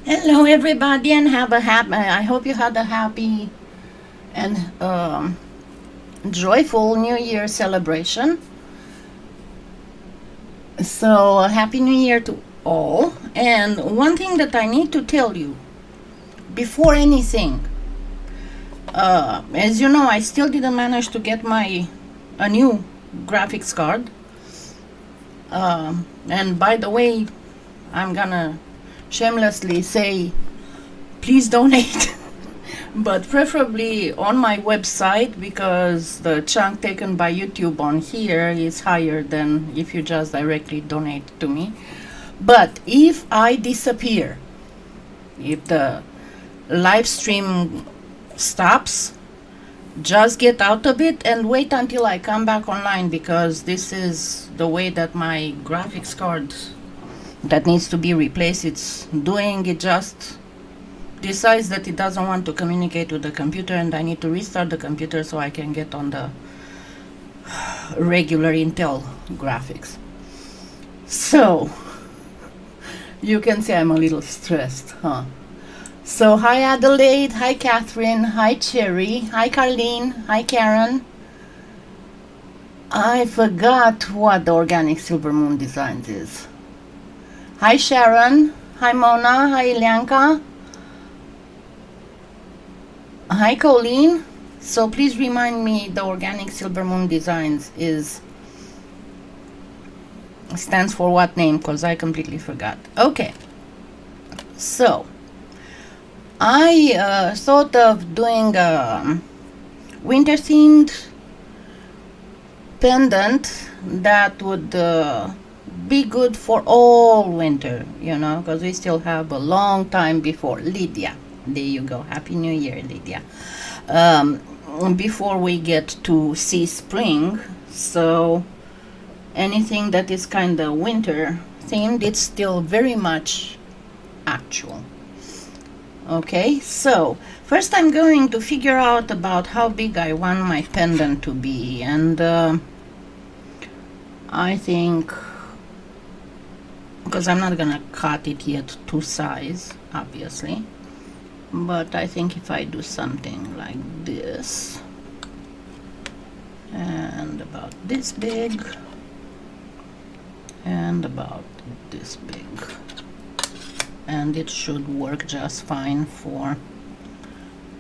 Hello, everybody, and have a happy. I hope you had a happy and joyful New Year celebration. So, Happy New Year to all. And one thing that I need to tell you before anything, as you know, I still didn't manage to get my a new graphics card. And by the way, I'm gonna shamelessly say, please donate. But preferably on my website because the chunk taken by YouTube on here is higher than if you just directly donate to me. But if I disappear, if the live stream stops, just get out of it and wait until I come back online, because this is the way that my graphics card that needs to be replaced, it's doing. It just decides that it doesn't want to communicate with the computer, and I need to restart the computer so I can get on the regular Intel graphics. So you can say I'm a little stressed, huh? So hi Adelaide, hi Catherine, hi Cherry, hi Carlene, hi Karen. I forgot what the Organic Silver Moon Designs is. Hi Sharon, hi Mona, hi Ilyanka, hi Colleen. So please remind me, the Organic Silver Moon Designs stands for what name, because I completely forgot. Okay, so I thought of doing a winter themed pendant that would be good for all winter, because we still have a long time before. Lydia, there you go. Happy New Year, Lydia. Before we get to see spring, so anything that is kind of winter themed, it's still very much actual. Okay, so first I'm going to figure out about how big I want my pendant to be, and I think, because I'm not gonna cut it yet to size, obviously, but I think if I do something like this and about this big and about this big, and it should work just fine for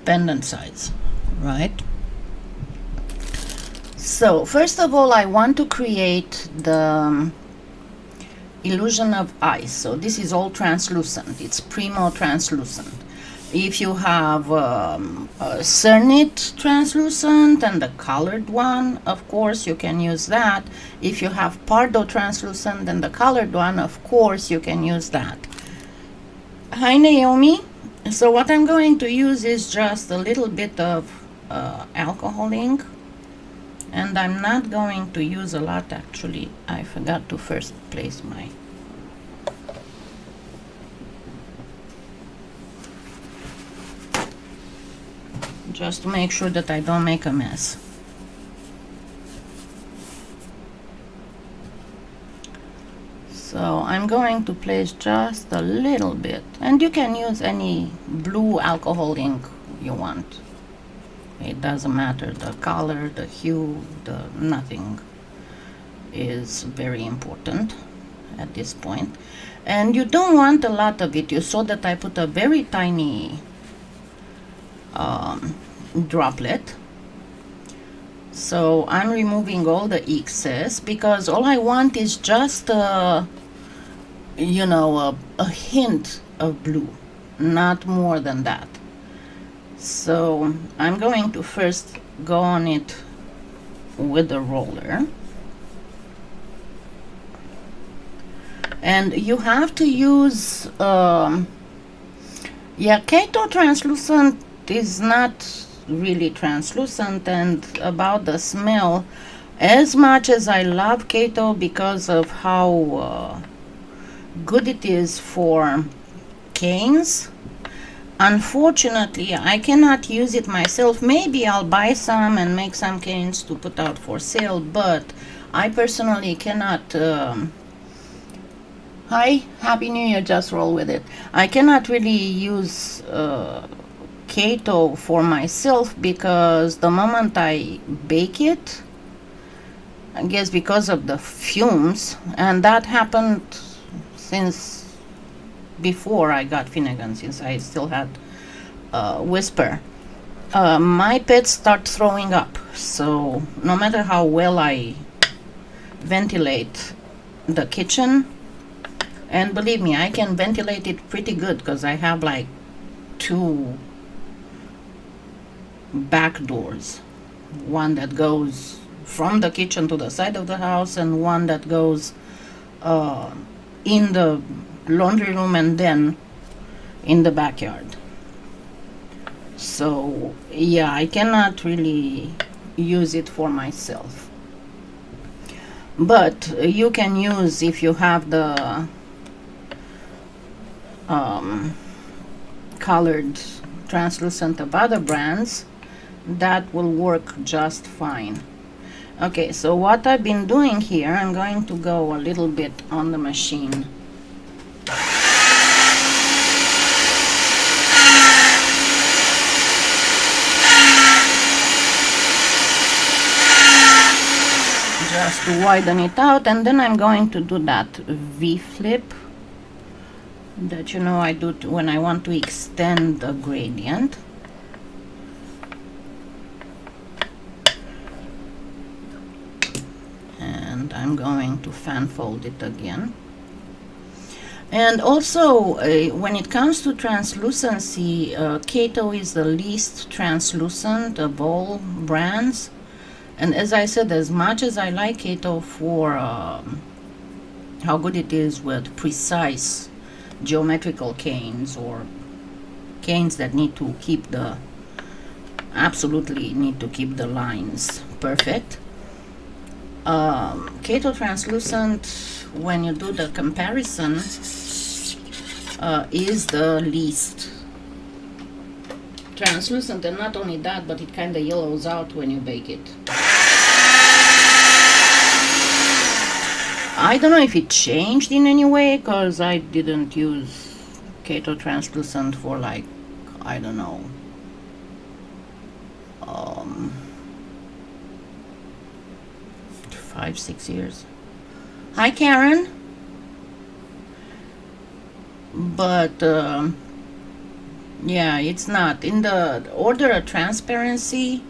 pendant size, right? So first of all, I want to create the illusion of ice. So this is all translucent. It's Premo translucent. If you have a Cernit translucent and the colored one, of course you can use that. If you have Pardo translucent and the colored one, of course you can use that. Hi Naomi. So what I'm going to use is just a little bit of alcohol ink, and I'm not going to use a lot. Actually, I forgot to first place my just to make sure that I don't make a mess. So I'm going to place just a little bit, and you can use any blue alcohol ink you want. It doesn't matter the color, the hue, nothing is very important at this point. And you don't want a lot of it. You saw that I put a very tiny droplet. So I'm removing all the excess, because all I want is just a hint of blue, not more than that. So I'm going to first go on it with the roller, and you have to use Kato translucent is not really translucent. And about the smell, as much as I love Kato because of how good it is for canes, unfortunately I cannot use it myself. Maybe I'll buy some and make some canes to put out for sale, but I personally cannot Hi, Happy New Year, just roll with it. I cannot really use keto for myself because the moment I bake it, I guess because of the fumes, and that happened since before I got Finnegan, since I still had Whisper. My pets start throwing up, so no matter how well I ventilate the kitchen, and believe me, I can ventilate it pretty good because I have like 2 back doors, one that goes from the kitchen to the side of the house and one that goes in the laundry room and then in the backyard. So yeah, I cannot really use it for myself, but you can use, if you have the colored translucent of other brands, that will work just fine. Okay, so what I've been doing here, I'm going to go a little bit on the machine. Just to widen it out, and then I'm going to do that V-flip that I do when I want to extend the gradient. And I'm going to fan fold it again. And also, when it comes to translucency, Keto is the least translucent of all brands. And as I said, as much as I like Keto for how good it is with precise geometrical canes, or canes that need to keep the, absolutely need to keep the lines perfect, Keto translucent, when you do the comparison, is the least translucent. And not only that, but it kind of yellows out when you bake it. I don't know if it changed in any way, because I didn't use Keto translucent for like, I don't know, 5-6 years. Hi, Karen. But yeah, it's not in the order of transparency.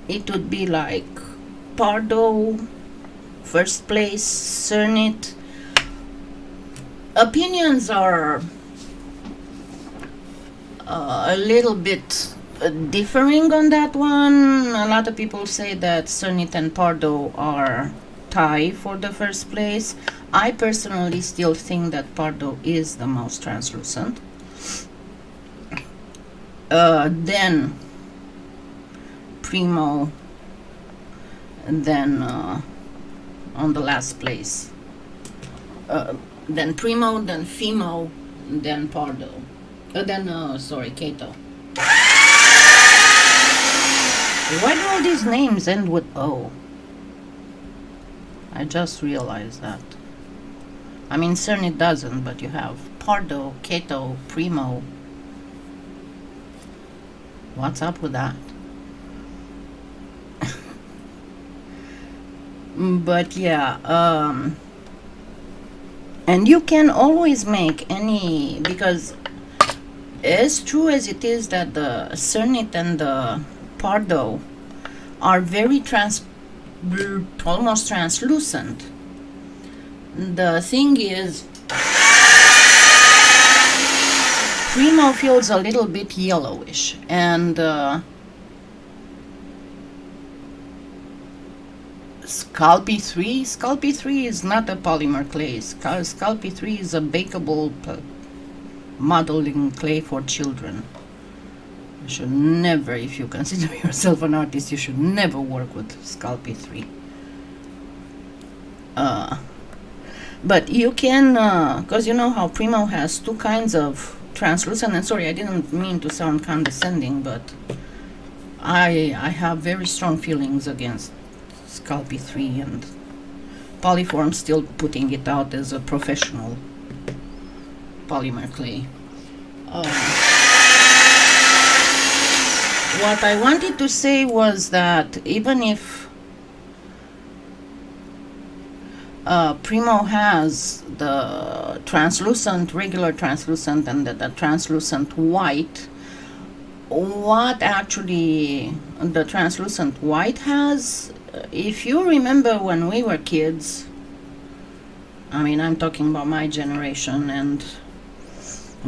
It would be like Pardo, first place, Cernit. Opinions are a little bit differing on that one. A lot of people say that Cernit and Pardo are tie for the first place. I personally still think that Pardo is the most translucent. Then Premo, and then on the last place. Then Premo, then Fimo, then Pardo. Sorry, Keto. Why do all these names end with O? I just realized that. I mean, Cernit doesn't, but you have Pardo, Keto, Premo. What's up with that? But yeah, and you can always make any, because as true as it is that the Cernit and the Pardo are very almost translucent, the thing is, Premo feels a little bit yellowish, and Sculpey 3 is not a polymer clay. Sculpey 3 is a bakeable modeling clay for children. You should never, if you consider yourself an artist, you should never work with Sculpey 3. But you can, because you know how Premo has 2 kinds of translucent, and sorry, I didn't mean to sound condescending, but I have very strong feelings against Sculpey 3 and Polyform still putting it out as a professional polymer clay. What I wanted to say was that even if Premo has the translucent, regular translucent, and the translucent white, what actually the translucent white has, if you remember when we were kids, I mean, I'm talking about my generation, and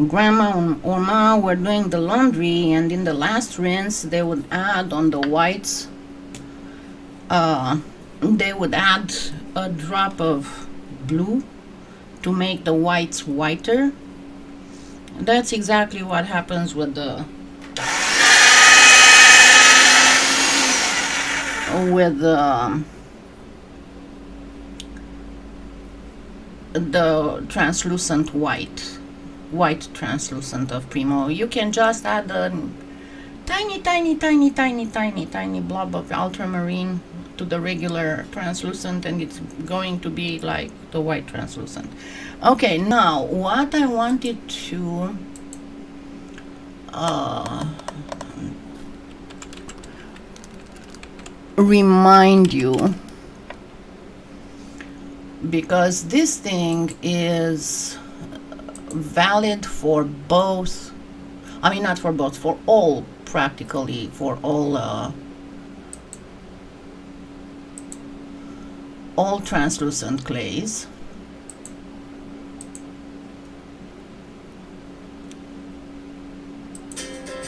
grandma or ma were doing the laundry, and in the last rinse they would add on the whites, they would add a drop of blue to make the whites whiter. That's exactly what happens with the translucent white translucent of Premo. You can just add a tiny blob of ultramarine to the regular translucent, and it's going to be like the white translucent. Okay, now what I wanted to remind you, because this thing is valid for both, I mean not for both, for all, practically for all translucent clays.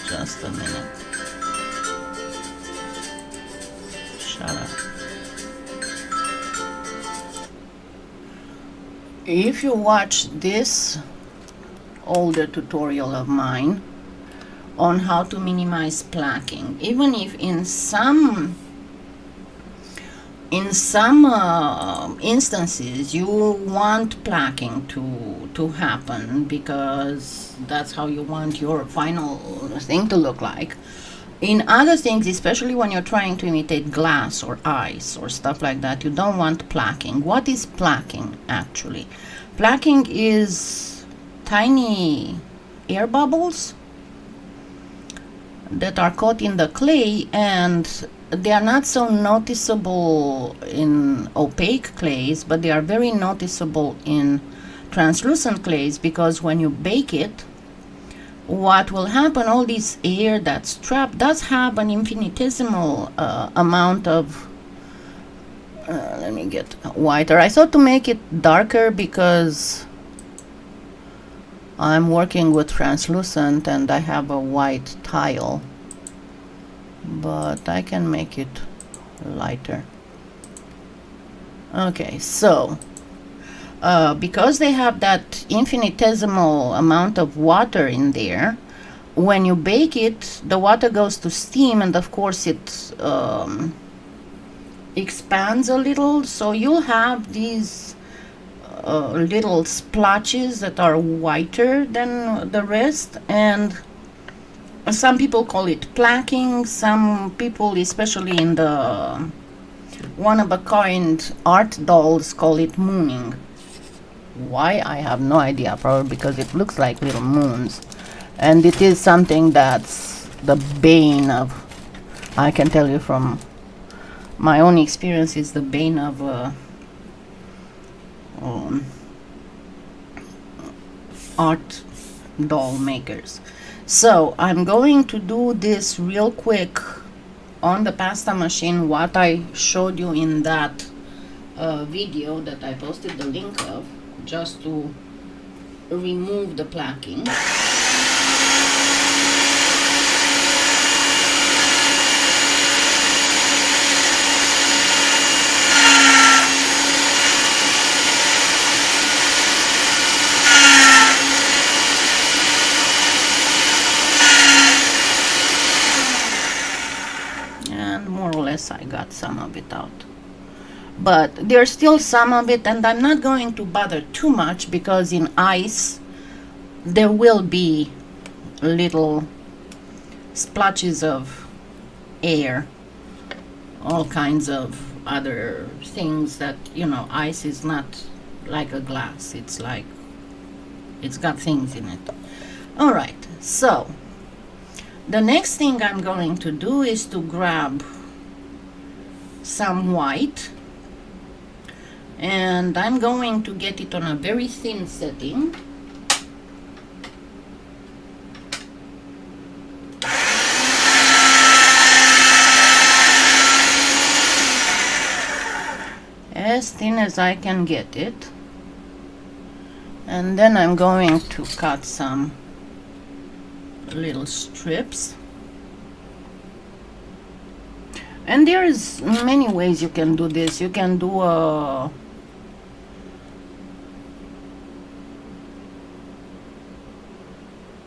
Just a minute. Shut up. If you watch this older tutorial of mine on how to minimize plaquing, even if in some instances you want plaquing to happen because that's how you want your final thing to look like. In other things, especially when you're trying to imitate glass or ice or stuff like that, you don't want plaquing. What is plaquing actually? Plaquing is tiny air bubbles that are caught in the clay, and they are not so noticeable in opaque clays, but they are very noticeable in translucent clays, because when you bake it, what will happen, all this air that's trapped does have an infinitesimal amount of let me get whiter. I thought to make it darker because I'm working with translucent and I have a white tile, but I can make it lighter. Okay, so because they have that infinitesimal amount of water in there, when you bake it, the water goes to steam, and of course it expands a little, so you'll have these little splotches that are whiter than the rest, and some people call it plaquing. Some people, especially in the one-of-a-kind art dolls, call it mooning. Why? I have no idea. Probably because it looks like little moons, and it is something that's the bane of, I can tell you from my own experience, is the bane of art doll makers. So I'm going to do this real quick on the pasta machine, what I showed you in that video that I posted the link of, just to remove the plaquing. And more or less I got some of it out. But there's still some of it, and I'm not going to bother too much, because in ice there will be little splotches of air, all kinds of other things that, you know, ice is not like a glass. It's like, it's got things in it. All right, so the next thing I'm going to do is to grab some white, and I'm going to get it on a very thin setting. As thin as I can get it. And then I'm going to cut some little strips. And there is many ways you can do this. You can do a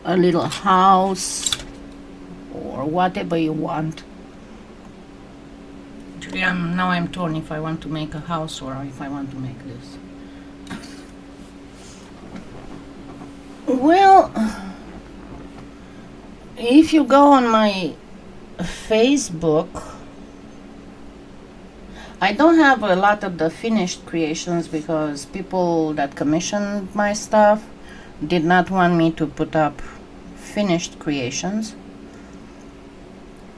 little house or whatever you want. Actually, now I'm torn if I want to make a house or if I want to make this. Well, if you go on my Facebook, I don't have a lot of the finished creations because people that commissioned my stuff did not want me to put up finished creations.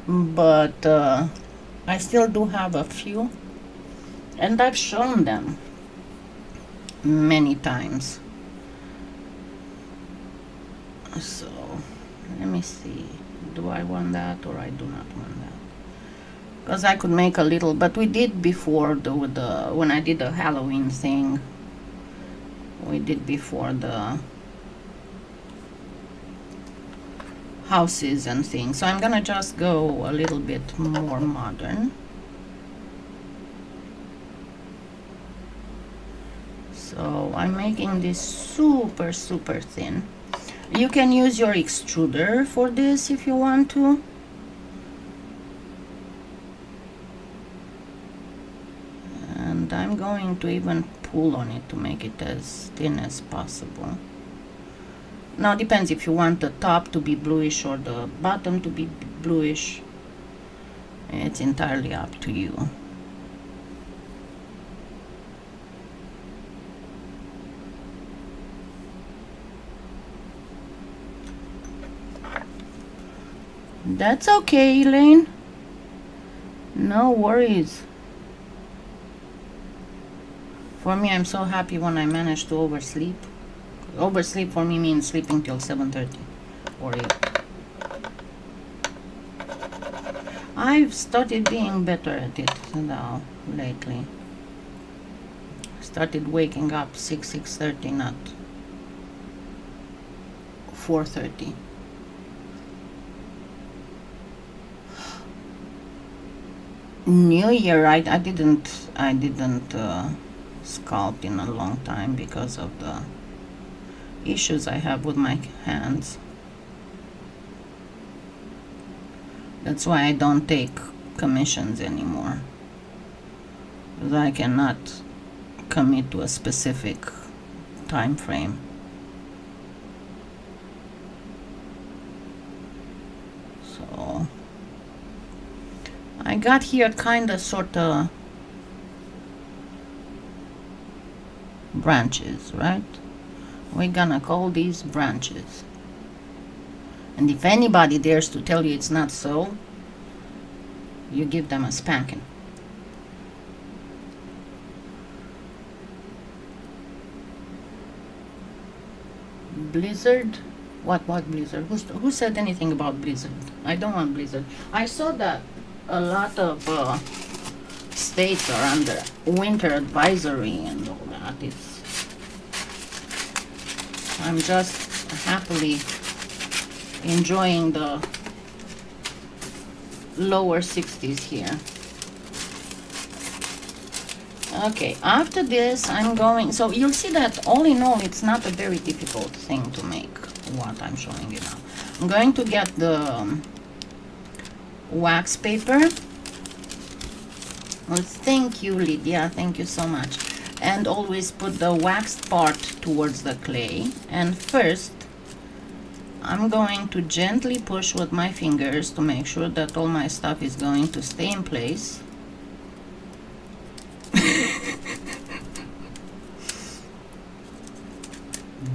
But I still do have a few, and I've shown them many times. So let me see, do I want that or I do not want that? Because I could make a little, but we did before when I did the Halloween thing, we did before the houses and things. So I'm gonna just go a little bit more modern. So I'm making this super thin. You can use your extruder for this if you want to. And I'm going to even pull on it to make it as thin as possible. Now, depends if you want the top to be bluish or the bottom to be bluish. It's entirely up to you. That's okay, Elaine. No worries. For me, I'm so happy when I manage to oversleep. Oversleep for me means sleeping till 7:30 or 8. I've started being better at it now lately. Started waking up 6:30, not 4:30. New Year, I didn't sculpt in a long time because of the issues I have with my hands. That's why I don't take commissions anymore, because I cannot commit to a specific time frame. So I got here kinda sorta branches, right? We're gonna call these branches. And if anybody dares to tell you it's not so, you give them a spanking. Blizzard? What blizzard? Who said anything about blizzard? I don't want blizzard. I saw that a lot of states are under winter advisory and all that. I'm just happily enjoying the lower 60s here. Okay, after this I'm going, so you'll see that all in all it's not a very difficult thing to make what I'm showing you now. I'm going to get the wax paper. Well, thank you, Lydia, thank you so much. And always put the waxed part towards the clay. And first I'm going to gently push with my fingers to make sure that all my stuff is going to stay in place.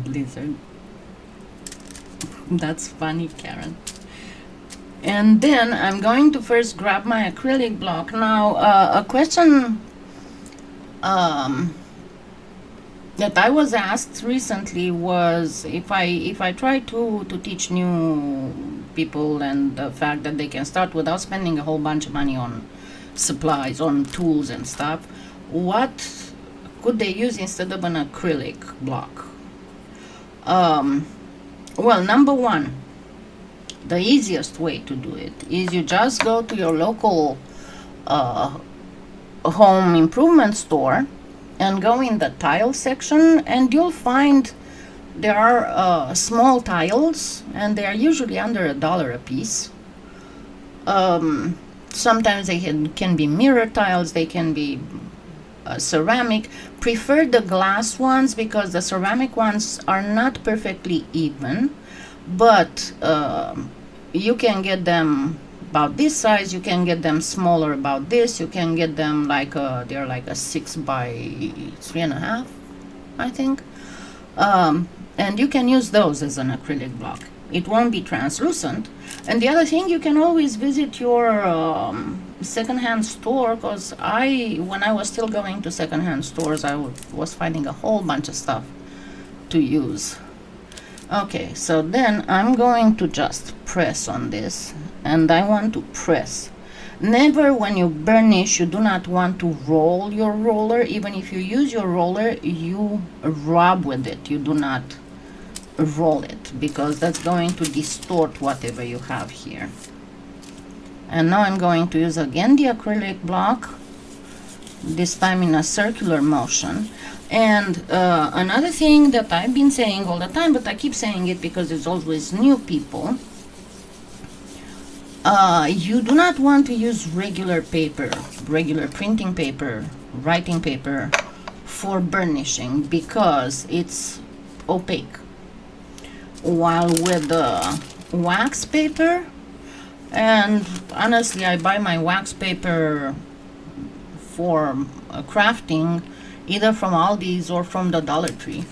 Blizzard. That's funny, Karen. And then I'm going to first grab my acrylic block. Now, a question that I was asked recently was if I try to teach new people, and the fact that they can start without spending a whole bunch of money on supplies, on tools and stuff, what could they use instead of an acrylic block? Well, number one, the easiest way to do it is you just go to your local home improvement store and go in the tile section, and you'll find there are small tiles, and they are usually under $1 a piece. Sometimes they can be mirror tiles, they can be ceramic. Prefer the glass ones because the ceramic ones are not perfectly even, but you can get them about this size, you can get them smaller about this, you can get them like they're like a 6 by 3.5, I think, and you can use those as an acrylic block. It won't be translucent. And the other thing, you can always visit your secondhand store, because when I was still going to secondhand stores, I was finding a whole bunch of stuff to use. Okay, so then I'm going to just press on this, and I want to press. Never, when you burnish, you do not want to roll your roller. Even if you use your roller, you rub with it. You do not roll it, because that's going to distort whatever you have here. And now I'm going to use again the acrylic block, this time in a circular motion. And another thing that I've been saying all the time, but I keep saying it because there's always new people, you do not want to use regular paper, regular printing paper, writing paper for burnishing, because it's opaque. While with the wax paper, and honestly I buy my wax paper for crafting either from Aldi's or from the Dollar Tree.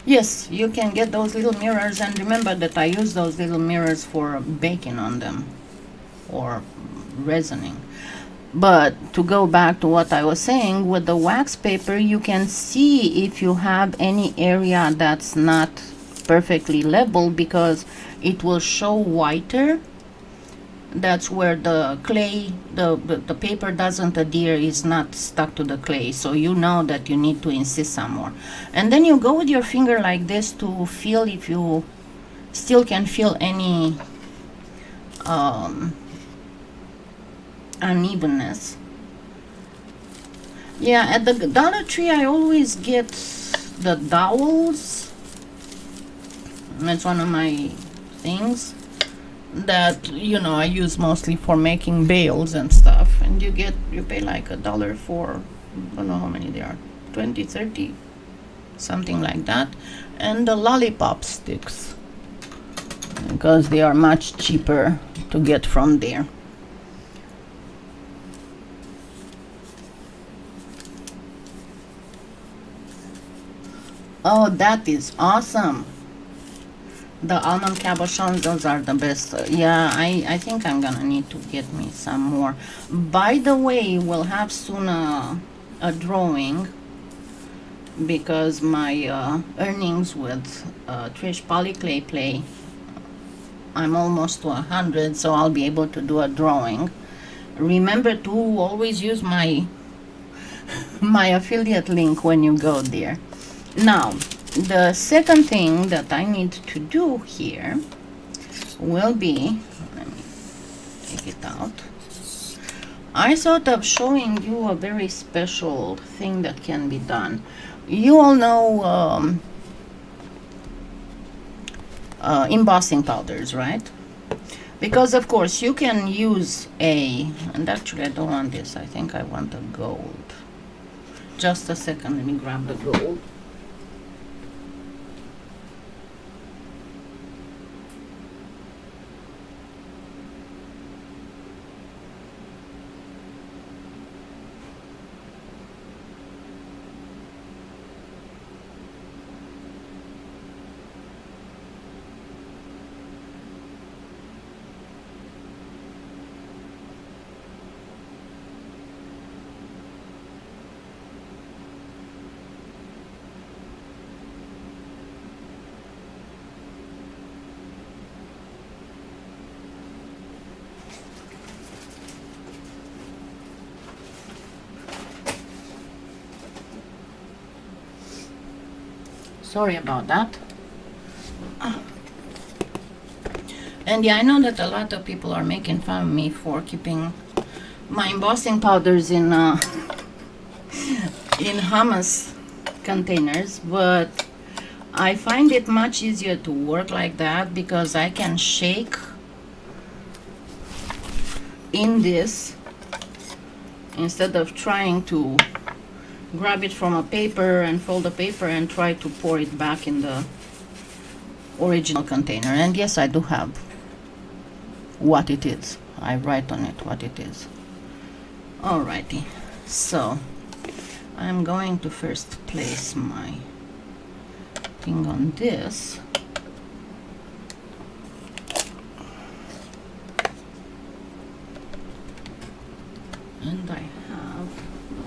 Yes, you can get those little mirrors, and remember that I use those little mirrors for baking on them or resining. But to go back to what I was saying, with the wax paper, you can see if you have any area that's not perfectly level, because it will show whiter. That's where the clay, the paper doesn't adhere, is not stuck to the clay. So you know that you need to insist some more. And then you go with your finger like this to feel if you still can feel any unevenness. Yeah, at the Dollar Tree I always get the dowels. That's one of my things that, you know, I use mostly for making bales and stuff. And you pay like $1 for, I don't know how many there are, 20, 30, something like that. And the lollipop sticks, because they are much cheaper to get from there. Oh, that is awesome. The almond cabochons, those are the best. Yeah, I think I'm gonna need to get me some more. By the way, we'll have soon a drawing, because my earnings with Trish PolyClay Play, I'm almost to 100, so I'll be able to do a drawing. Remember to always use my affiliate link when you go there. Now, the second thing that I need to do here will be, let me take it out. I thought of showing you a very special thing that can be done. You all know embossing powders, right? Because of course you can use and actually I don't want this, I think I want the gold. Just a second, let me grab the gold. Sorry about that. And yeah, I know that a lot of people are making fun of me for keeping my embossing powders in hummus containers, but I find it much easier to work like that because I can shake in this instead of trying to grab it from a paper and fold the paper and try to pour it back in the original container. And yes, I do have what it is. I write on it what it is. Alrighty, so I'm going to first place my thing on this. And I have,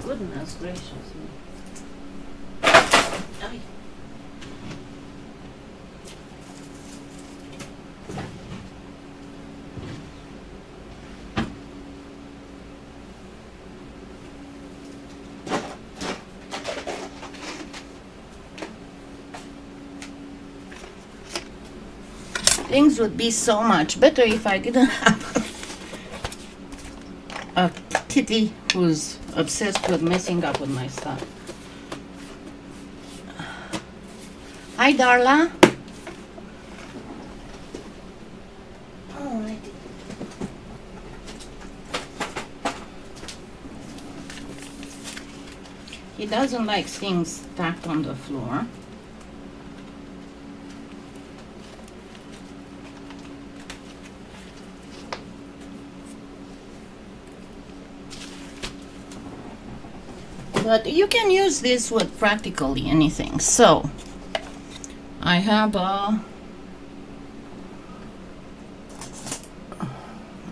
goodness gracious me. Ay. Things would be so much better if I didn't have a kitty who's obsessed with messing up with my stuff. Hi, Darla. Alrighty. He doesn't like things stacked on the floor. But you can use this with practically anything. So I have I'm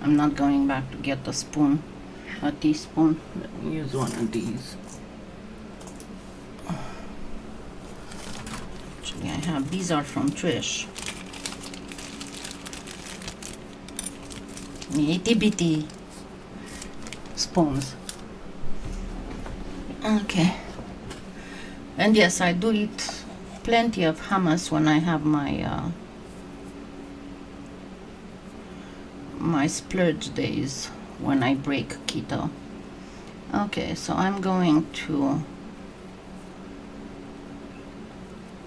not going back to get a spoon, a teaspoon. Let me use one of these. Actually, I have, these are from Trish. Itty bitty spoons. Okay. And yes, I do eat plenty of hummus when I have my my splurge days when I break keto. Okay, so I'm going to,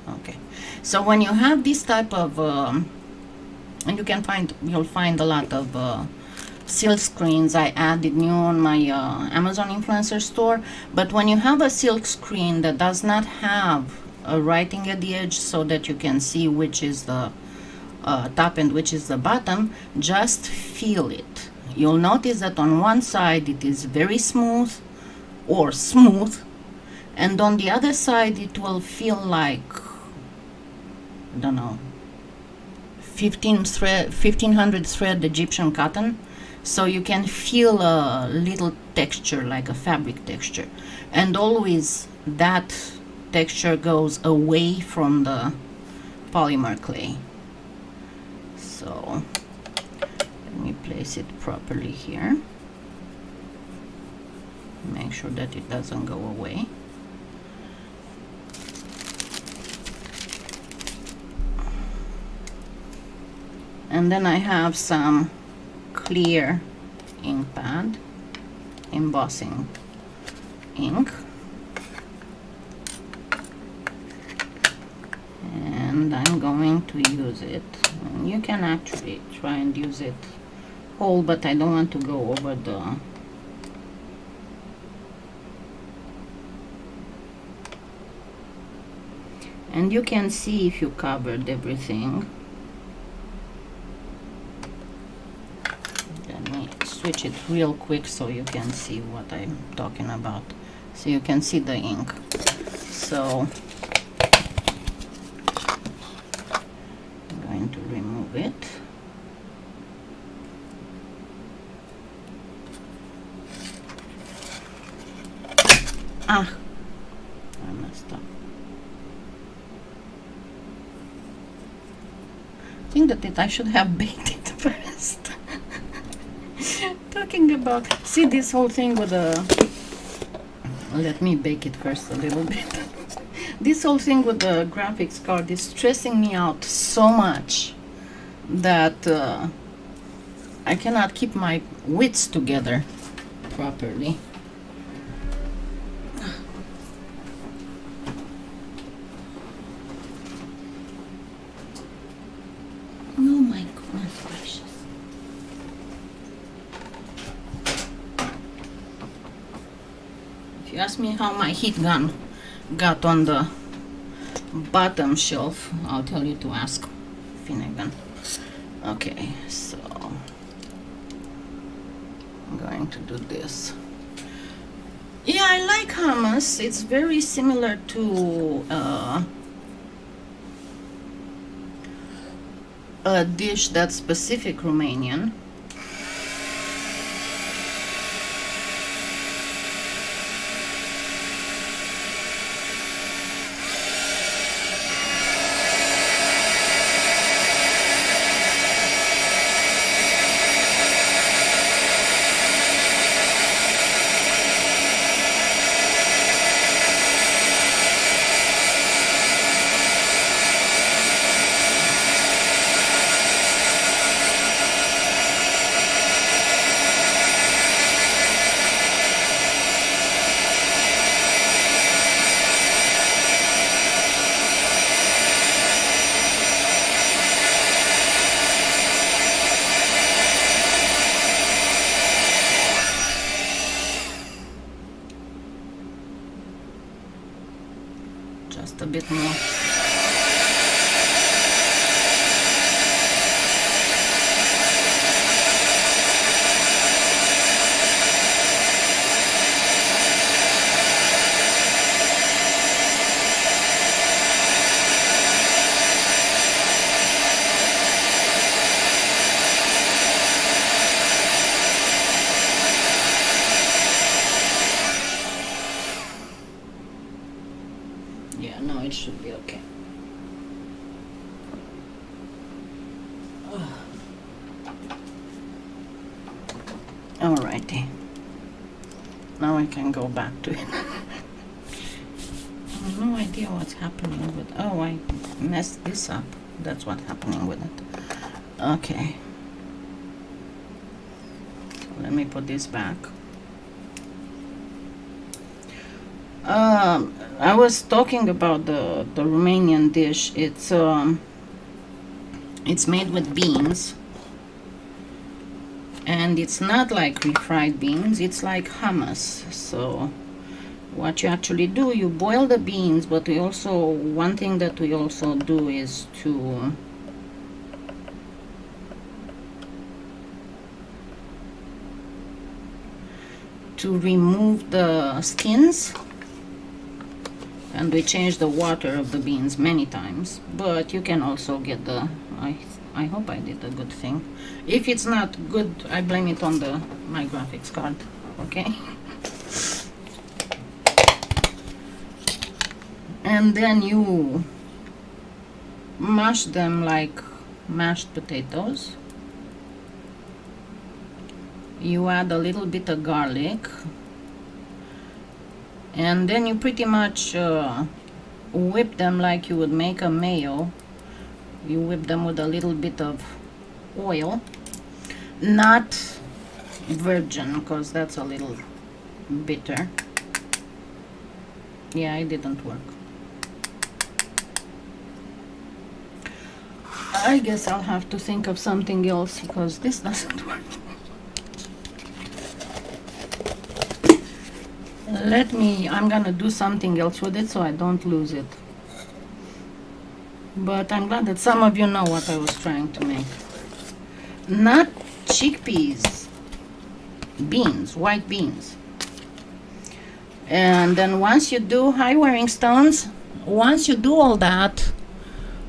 okay, so when you have this type of and you'll find a lot of silk screens. I added new on my Amazon influencer store, but when you have a silk screen that does not have a writing at the edge so that you can see which is the top and which is the bottom, just feel it. You'll notice that on one side it is very smooth or smooth, and on the other side it will feel like, I don't know, 1500 thread Egyptian cotton. So you can feel a little texture, like a fabric texture, and always that texture goes away from the polymer clay. So let me place it properly here. Make sure that it doesn't go away. And then I have some clear ink pad, embossing ink, and I'm going to use it. And you can actually try and use it whole, but I don't want to go over the and you can see if you covered everything. Switch it real quick so you can see what I'm talking about, so you can see the ink. So I'm going to remove it. I messed up. I think that I should have baked it first. Talking about, see this whole thing with let me bake it first a little bit. This whole thing with the graphics card is stressing me out so much that I cannot keep my wits together properly. Oh my goodness gracious. If you ask me how my heat gun got on the bottom shelf, I'll tell you to ask Finnegan. Okay, so I'm going to do this. Yeah, I like hummus. It's very similar to a dish that's specific Romanian. Just a bit more. Yeah, no, it should be okay. Alrighty. Now I can go back to it. I have no idea what's happening with... Oh, I messed this up. That's what's happening with it. Okay. So let me put this back. I was talking about the Romanian dish. It's made with beans, and it's not like refried beans, it's like hummus. So what you actually do, you boil the beans, but we also, one thing that we also do is to remove the skins, and we change the water of the beans many times. But you can also get the, I hope I did a good thing. If it's not good, I blame it on my graphics card. Okay. And then you mash them like mashed potatoes. You add a little bit of garlic, and then you pretty much whip them like you would make a mayo. You whip them with a little bit of oil, not virgin, because that's a little bitter. Yeah, it didn't work. I guess I'll have to think of something else, because this doesn't work. I'm gonna do something else with it so I don't lose it. But I'm glad that some of you know what I was trying to make. Not chickpeas, beans, white beans. And then once you do, hi wearing stones, once you do all that,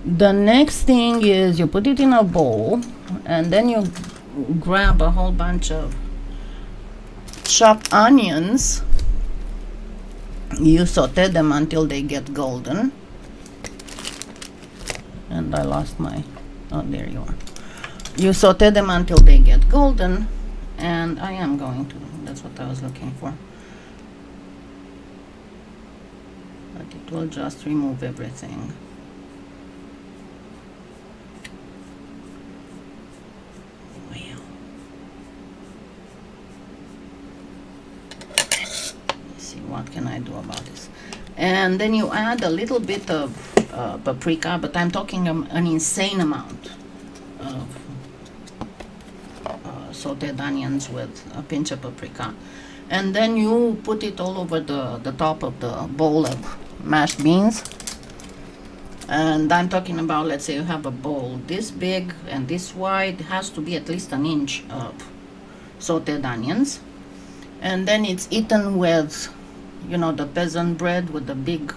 the next thing is you put it in a bowl, and then you grab a whole bunch of chopped onions. You saute them until they get golden. And I lost my, oh, there you are. You saute them until they get golden, and I am going to, that's what I was looking for. but it will just remove everything. Well, let's see, what can I do about this? And then you add a little bit of paprika, but I'm talking an insane amount of sauteed onions with a pinch of paprika. And then you put it all over the top of the bowl of mashed beans. And I'm talking about, let's say you have a bowl this big and this wide, has to be at least an inch of sauteed onions. And then it's eaten with, you know, the peasant bread with the big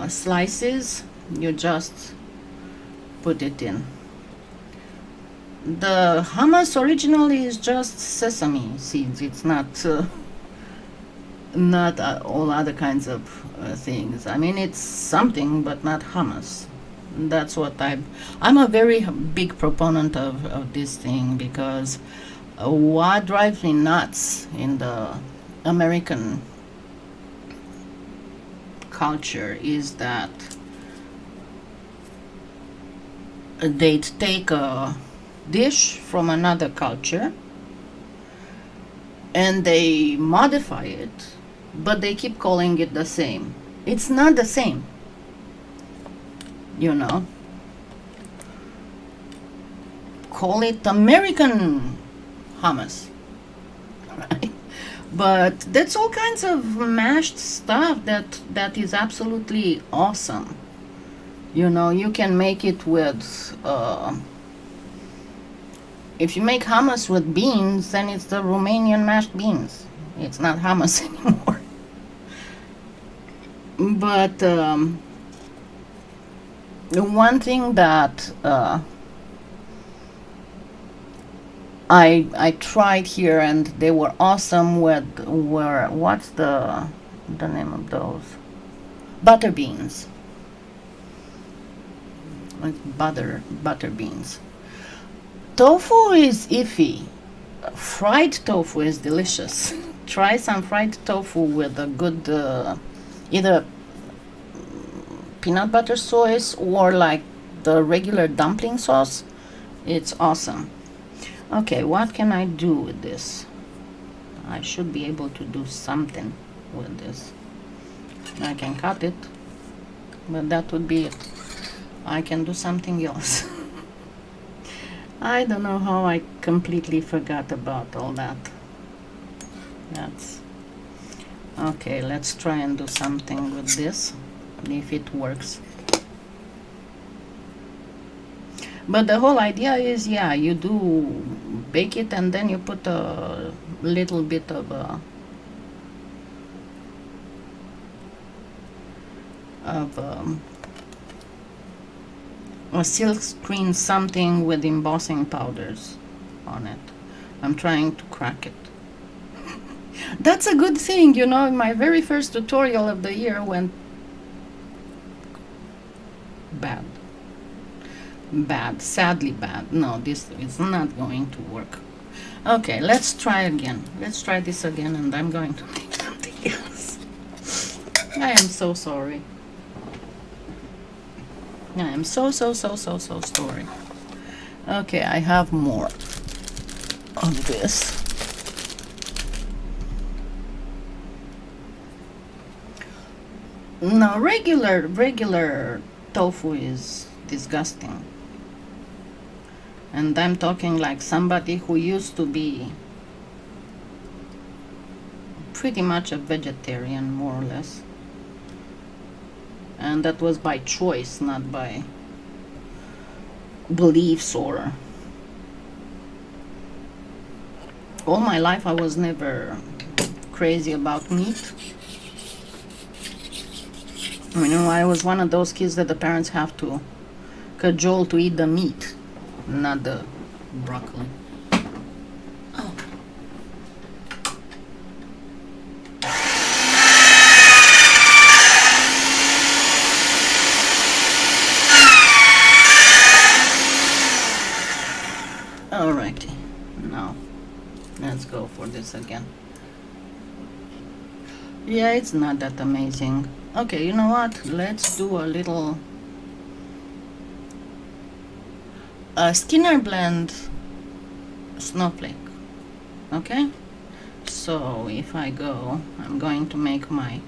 slices. You just put it in. The hummus originally is just sesame seeds. It's not all other kinds of things. I mean, it's something, but not hummus. That's what I'm a very big proponent of this thing, because what drives me nuts in the American culture is that they'd take a dish from another culture and they modify it, but they keep calling it the same. It's not the same, you know. Call it American hummus, right? But that's all kinds of mashed stuff that is absolutely awesome. You know, you can make it with if you make hummus with beans, then it's the Romanian mashed beans. It's not hummus anymore. But the one thing that I tried here and they were awesome were what's the name of those? Butter beans. Like butter beans. Tofu is iffy. Fried tofu is delicious. Try some fried tofu with a good either peanut butter sauce or like the regular dumpling sauce. It's awesome. Okay, what can I do with this? I should be able to do something with this. I can cut it, but that would be it. I can do something else. I don't know how I completely forgot about all that. That's okay. Let's try and do something with this, if it works. But the whole idea is, yeah, you do bake it and then you put a little bit of a silk screen something with embossing powders on it. I'm trying to crack it. That's a good thing, you know. My very first tutorial of the year went bad, sadly bad. No, this is not going to work. Okay, let's try again. Let's try this again, and I'm going to make something else. I am so sorry. I am so sorry. Okay, I have more of this. No, regular tofu is disgusting. And I'm talking like somebody who used to be pretty much a vegetarian, more or less. And that was by choice, not by beliefs or... All my life I was never crazy about meat. You know, I was one of those kids that the parents have to cajole to eat the meat, not the broccoli. Oh. Alrighty, now let's go for this again. Yeah, it's not that amazing. Okay, you know what? Let's do a little Skinner blend snowflake. Okay? So if I go, I'm going to make my...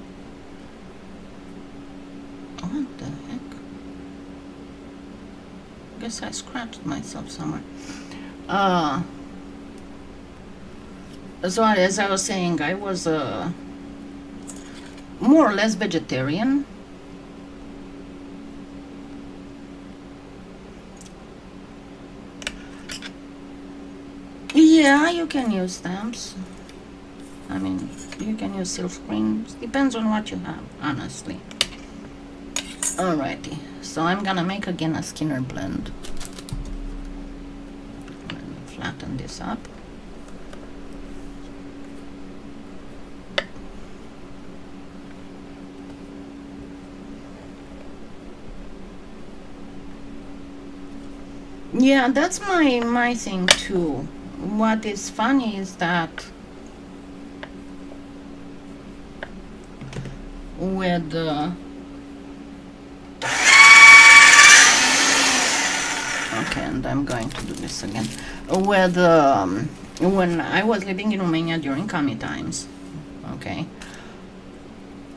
What the heck? Guess I scratched myself somewhere. So as I was saying, I was more or less vegetarian. Yeah, you can use stamps. I mean, you can use silk screens. Depends on what you have, honestly. Alrighty, so I'm gonna make again a Skinner blend. Let me flatten this up. Yeah, that's my thing too. What is funny is that with okay, and I'm going to do this again. With when I was living in Romania during commie times, okay,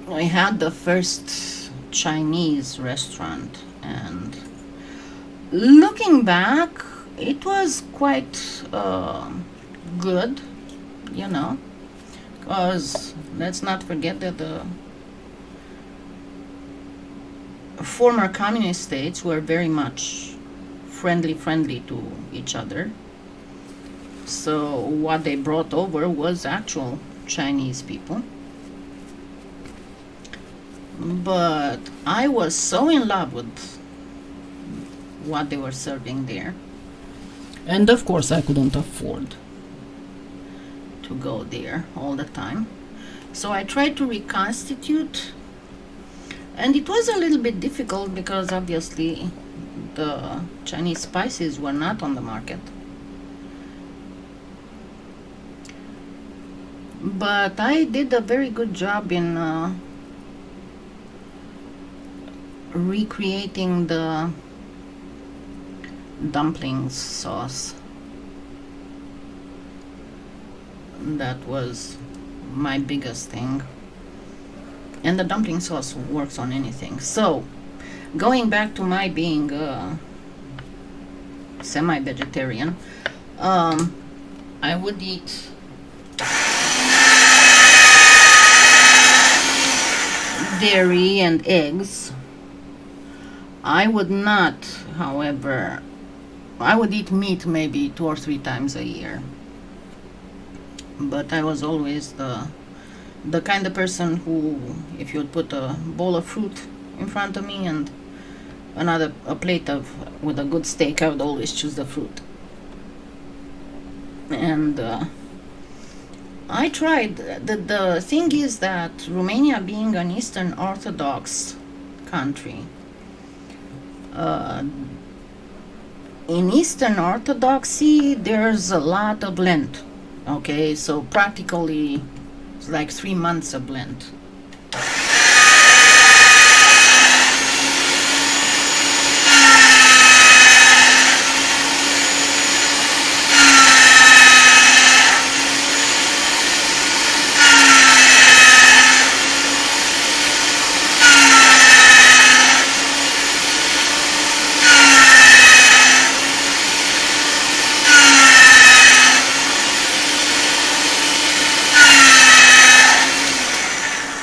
I had the first Chinese restaurant, and looking back, it was quite good, you know, because let's not forget that the former communist states were very much friendly to each other. So what they brought over was actual Chinese people. But I was so in love with what they were serving there. And of course I couldn't afford to go there all the time. So I tried to reconstitute, and it was a little bit difficult because obviously the Chinese spices were not on the market. But I did a very good job in recreating the dumplings sauce. That was my biggest thing. And the dumpling sauce works on anything. So, going back to my being semi-vegetarian, I would eat dairy and eggs. I would not, however, I would eat meat maybe 2 or 3 times a year. But I was always the kind of person who, if you would put a bowl of fruit in front of me and a plate with a good steak, I would always choose the fruit. And I tried. The thing is that Romania, being an Eastern Orthodox country, in Eastern Orthodoxy, there's a lot of Lent. Okay, so practically it's like 3 months of Lent.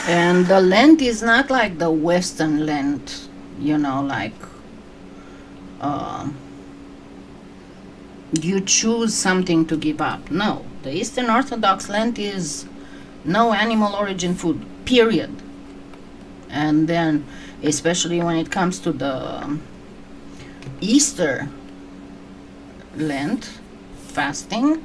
And the Lent is not like the Western Lent, you know, like you choose something to give up. No, the Eastern Orthodox Lent is no animal origin food, period. And then, especially when it comes to the Easter Lent fasting,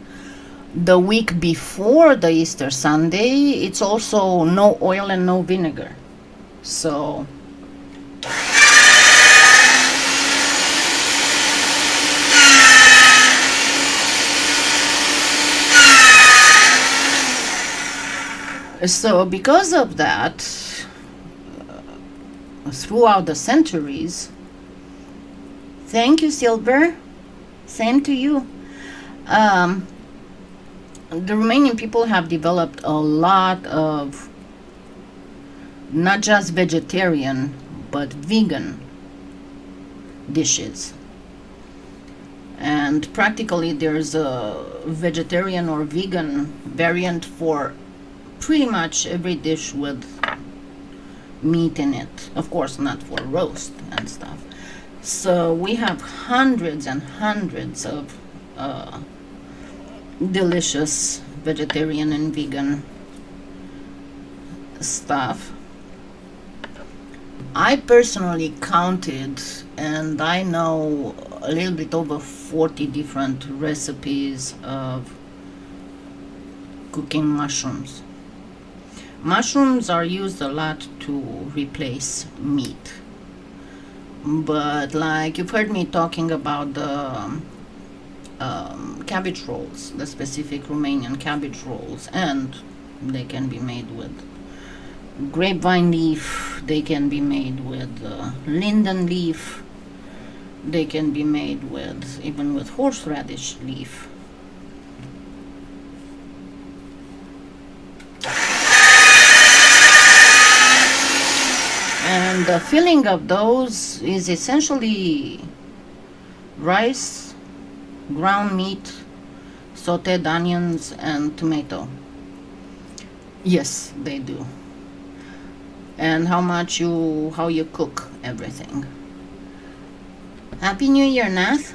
the week before the Easter Sunday, it's also no oil and no vinegar. So So because of that, throughout the centuries, thank you, Silver, same to you, the Romanian people have developed a lot of not just vegetarian but vegan dishes. And practically there's a vegetarian or vegan variant for pretty much every dish with meat in it. Of course, not for roast and stuff. So we have hundreds and hundreds of delicious vegetarian and vegan stuff. I personally counted, and I know a little bit over 40 different recipes of cooking mushrooms. Mushrooms are used a lot to replace meat. But like you've heard me talking about the cabbage rolls, the specific Romanian cabbage rolls, and they can be made with grapevine leaf, they can be made with linden leaf, they can be made with even with horseradish leaf. And the filling of those is essentially rice, ground meat, sauteed onions, and tomato. Yes, they do. And how you cook everything. Happy New Year, Nath.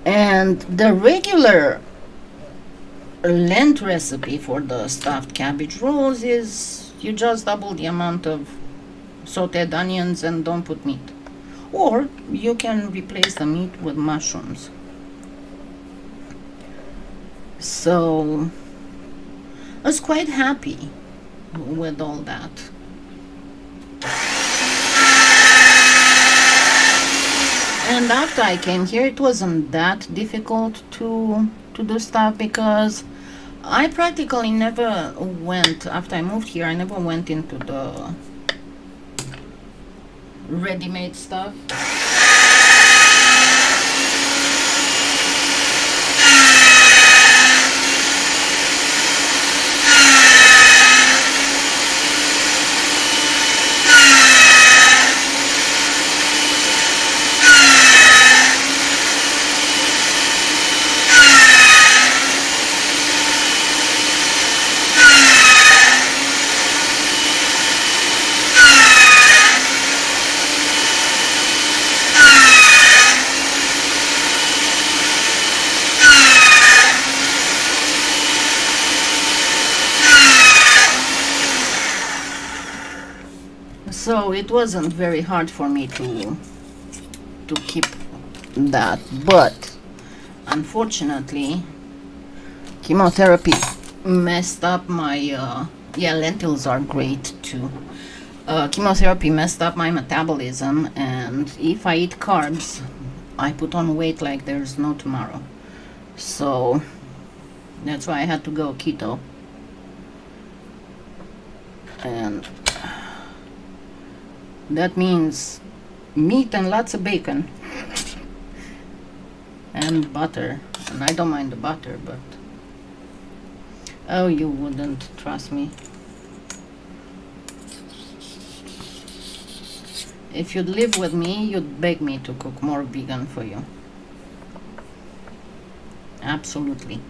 And the regular Lent recipe for the stuffed cabbage rolls is you just double the amount of sauteed onions and don't put meat. Or you can replace the meat with mushrooms. So I was quite happy with all that. And after I came here, it wasn't that difficult to do stuff, because I practically never went, after I moved here, I never went into the ready-made stuff. So it wasn't very hard for me to keep that, but unfortunately chemotherapy messed up my yeah, lentils are great too. Chemotherapy messed up my metabolism, and if I eat carbs I put on weight like there's no tomorrow. So that's why I had to go keto. And that means meat and lots of bacon and butter. And I don't mind the butter, but oh, you wouldn't trust me. If you'd live with me, you'd beg me to cook more vegan for you. Absolutely.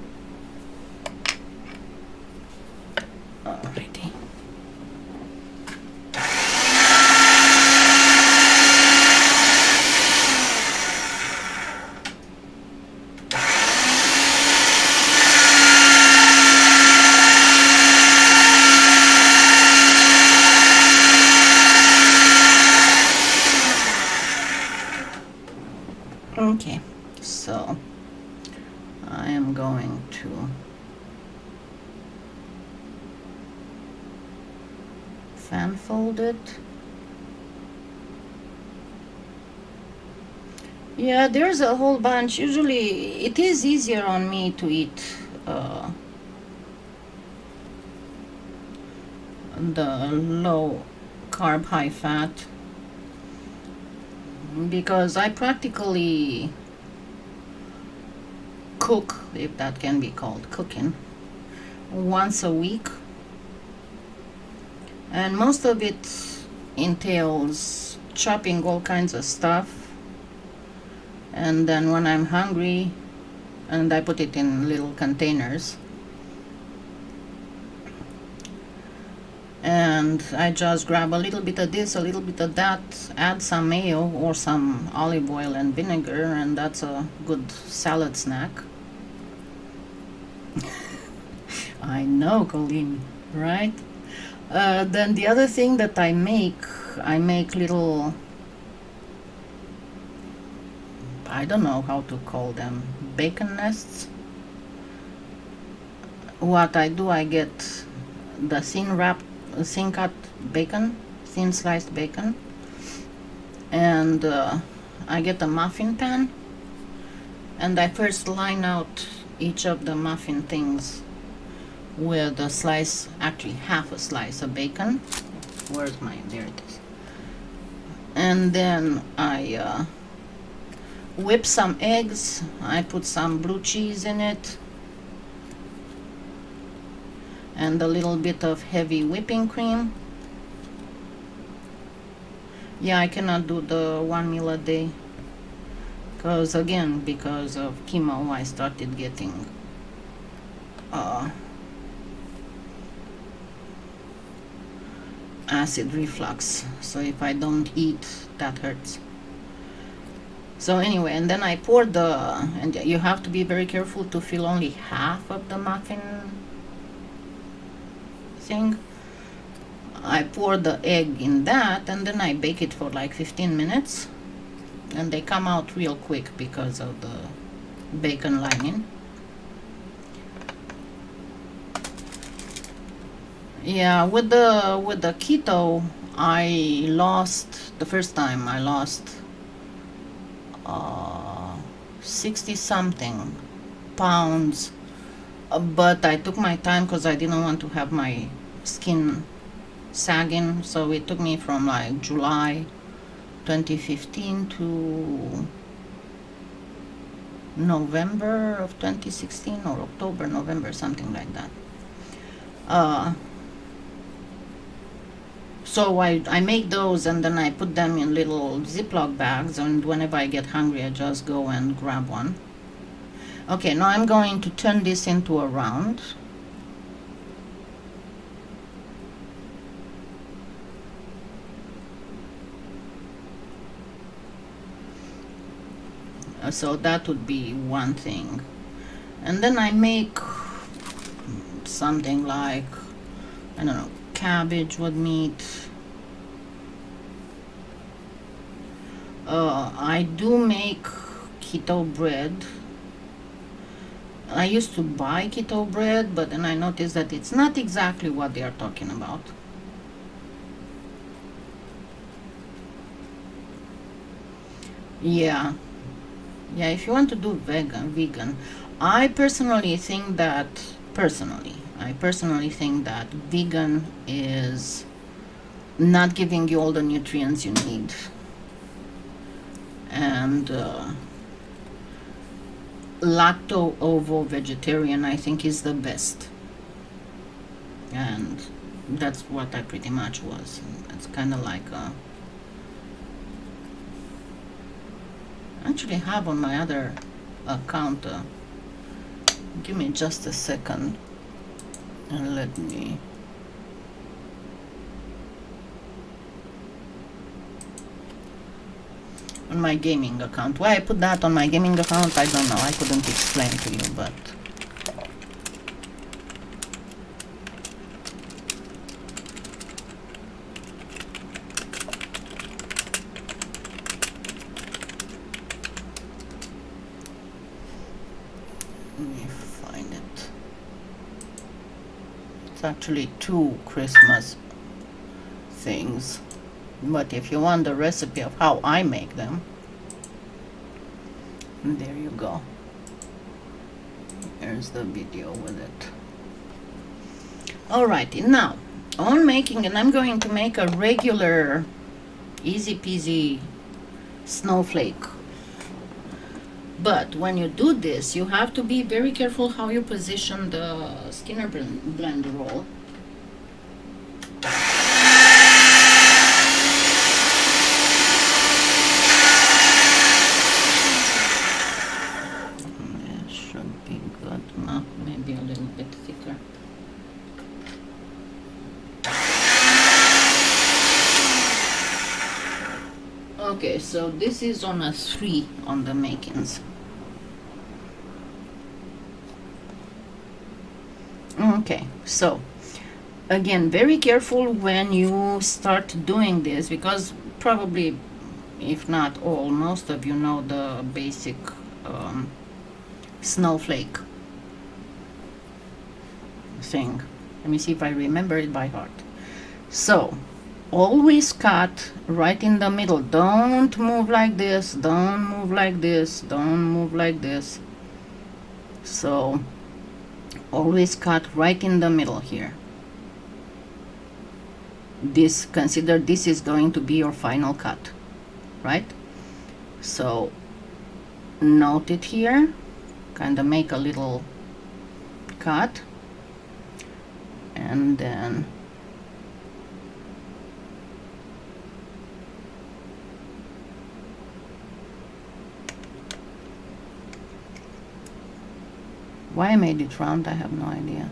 Alrighty. Okay, so I am going to fan fold it. Yeah, there's a whole bunch. Usually it is easier on me to eat the low carb, high fat, because I practically cook, if that can be called cooking, once a week, and most of it entails chopping all kinds of stuff, and then when I'm hungry, and I put it in little containers, and I just grab a little bit of this, a little bit of that, add some mayo or some olive oil and vinegar, and that's a good salad snack. I know, Colleen, right? Then the other thing that I make little, I don't know how to call them, bacon nests. What I do, I get the thin cut bacon, thin sliced bacon, and I get a muffin pan, and I first line out each of the muffin things with a slice, actually half a slice of bacon. Where's my, there it is. And then I whip some eggs, I put some blue cheese in it, and a little bit of heavy whipping cream. Yeah, I cannot do the 1 meal a day, because again, because of chemo, I started getting acid reflux, so if I don't eat, that hurts. So anyway, and then I pour and you have to be very careful to fill only half of the muffin thing. I pour the egg in that, and then I bake it for like 15 minutes, and they come out real quick because of the bacon lining. Yeah, with the keto, I lost, the first time I lost 60 something pounds, but I took my time because I didn't want to have my skin sagging, so it took me from like July 2015 to November of 2016, or October, November, something like that. So I make those, and then I put them in little Ziploc bags, and whenever I get hungry I just go and grab one. Okay, now I'm going to turn this into a round. So that would be one thing. And then I make something like, I don't know, cabbage with meat. I do make keto bread. I used to buy keto bread, but then I noticed that it's not exactly what they are talking about. Yeah, if you want to do vegan, I personally think that vegan is not giving you all the nutrients you need, and lacto-ovo vegetarian I think is the best, and that's what I pretty much was. It's kind of like actually have on my other account, give me just a second and let me on my gaming account. Why I put that on my gaming account, I don't know, I couldn't explain to you, but let me find it. It's actually 2 Christmas things, but if you want the recipe of how I make them, there you go. Here's the video with it. Alrighty, now on making, and I'm going to make a regular easy peasy snowflake. But when you do this, you have to be very careful how you position the Skinner blend roll. It should be good, no, maybe a little bit thicker. Okay, so this is on a 3 on the makings. Okay, so again, very careful when you start doing this, because probably, if not all, most of you know the basic snowflake thing. Let me see if I remember it by heart. So always cut right in the middle. Don't move like this, don't move like this, don't move like this. So always cut right in the middle here. This, consider this is going to be your final cut, right? So note it here, kind of make a little cut, and then why I made it round, I have no idea.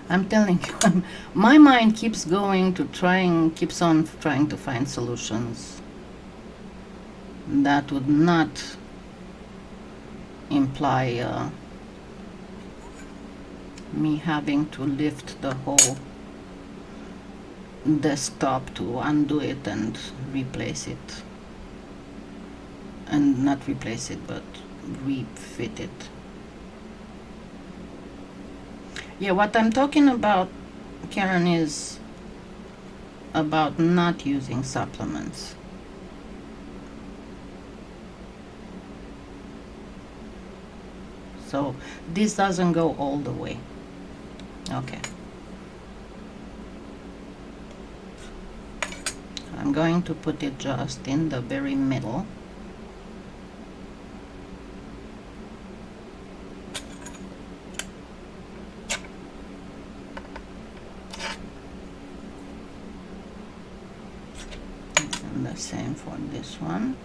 I'm telling you, my mind keeps going to keeps on trying to find solutions that would not imply me having to lift the whole desktop to undo it and replace it. And not replace it, but refit it. Yeah, what I'm talking about, Karen, is about not using supplements. So this doesn't go all the way. Okay. I'm going to put it just in the very middle. And the same for this one.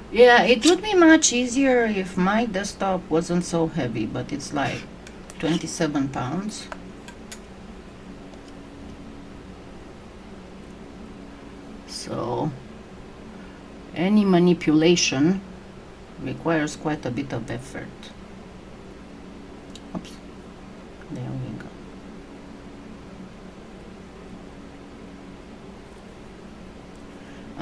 Yeah, it would be much easier if my desktop wasn't so heavy, but it's like 27 pounds. So any manipulation requires quite a bit of effort. Oops, there we go.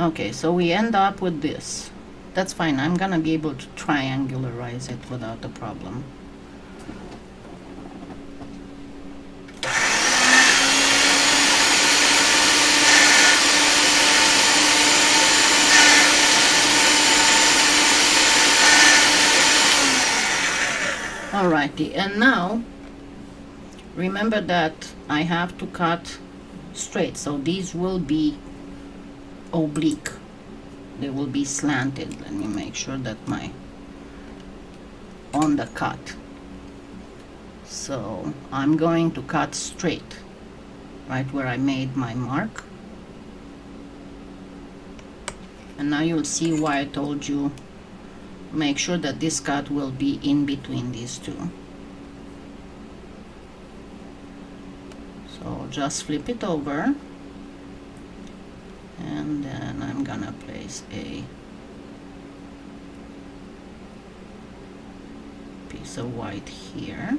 Okay, so we end up with this. That's fine, I'm gonna be able to triangularize it without a problem. Alrighty, and now remember that I have to cut straight, so these will be oblique. They will be slanted. Let me make sure that on the cut. So I'm going to cut straight, right where I made my mark. And now you'll see why I told you make sure that this cut will be in between these two. So just flip it over, and then I'm gonna place a piece of white here.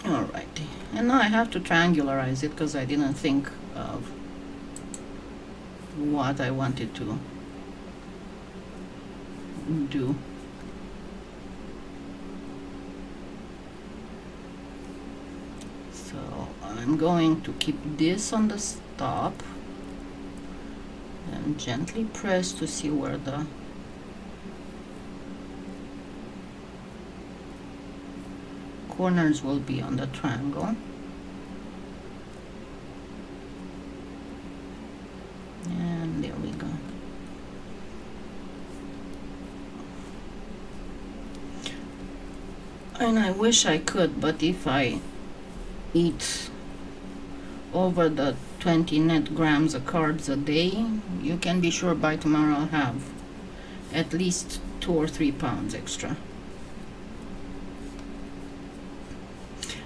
Alrighty, and now I have to triangularize it because I didn't think of what I wanted to do. So I'm going to keep this on the top and gently press to see where the corners will be on the triangle. And there we go. And I wish I could, but if I eat over the 20 net grams of carbs a day, you can be sure by tomorrow I'll have at least 2 or 3 pounds extra.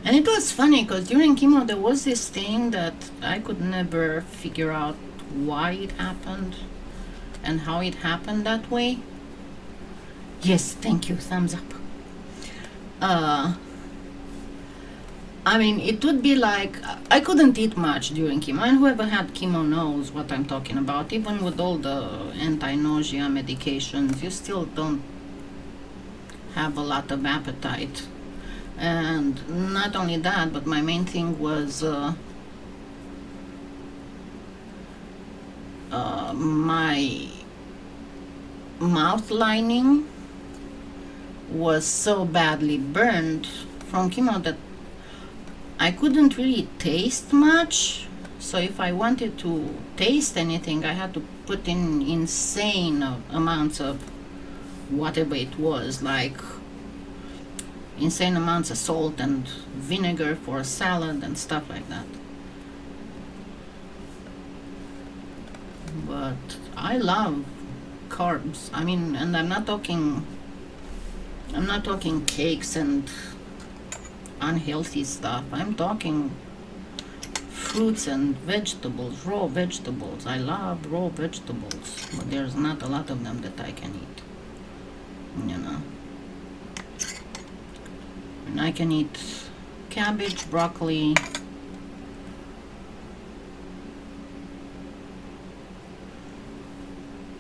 And it was funny because during chemo there was this thing that I could never figure out why it happened and how it happened that way. Yes, thank you, thumbs up. I mean, it would be like I couldn't eat much during chemo, and whoever had chemo knows what I'm talking about. Even with all the anti-nausea medications, you still don't have a lot of appetite. And not only that, but my main thing was my mouth lining was so badly burned from chemo that I couldn't really taste much. So if I wanted to taste anything, I had to put in insane amounts of whatever it was, like insane amounts of salt and vinegar for a salad and stuff like that. But I love carbs. I mean, and I'm not talking cakes and unhealthy stuff. I'm talking fruits and vegetables, raw vegetables. I love raw vegetables, but there's not a lot of them that I can eat, you know. And I can eat cabbage, broccoli,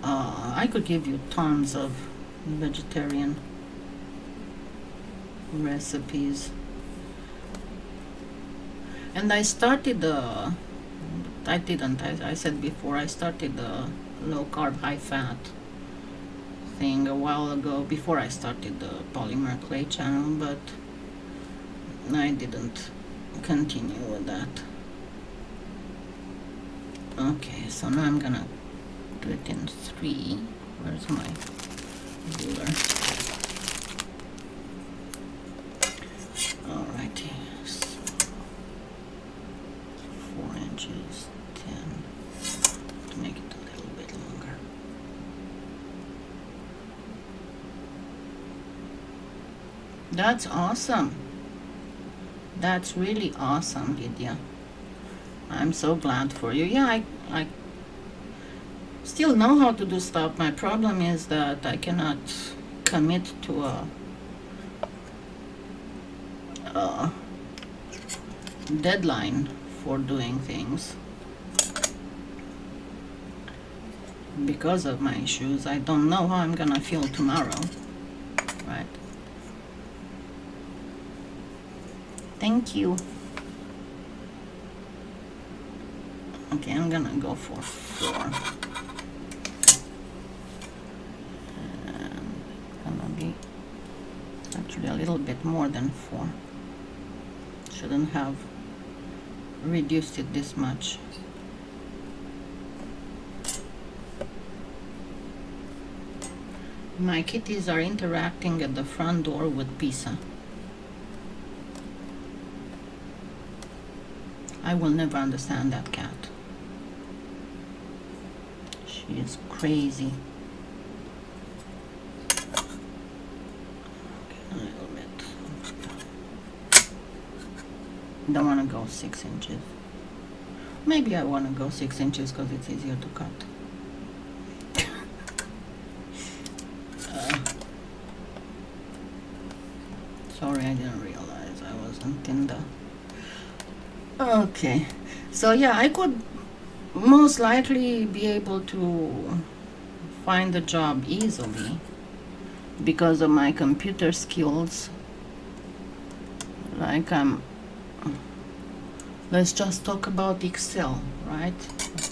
I could give you tons of vegetarian recipes. And I started I said before, I started the low carb, high fat thing a while ago, before I started the Polymer Clay channel, but I didn't continue with that. Okay, so now I'm gonna do it in 3. Where's my ruler? Alrighty, so 4 inches, 10, to make it a little bit longer. That's awesome. That's really awesome, Lydia. I'm so glad for you. Yeah, I still know how to do stuff. My problem is that I cannot commit to a deadline for doing things because of my issues. I don't know how I'm gonna feel tomorrow, right? Thank you. Okay, I'm gonna go for 4. And gonna be actually a little bit more than 4. Shouldn't have reduced it this much. My kitties are interacting at the front door with pizza. I will never understand that cat. She is crazy. Okay, a little bit. Don't want to go 6 inches. Maybe I want to go 6 inches because it's easier to cut. Sorry, I didn't realize I wasn't in the... Okay, so yeah, I could most likely be able to find a job easily because of my computer skills. Like let's just talk about Excel, right?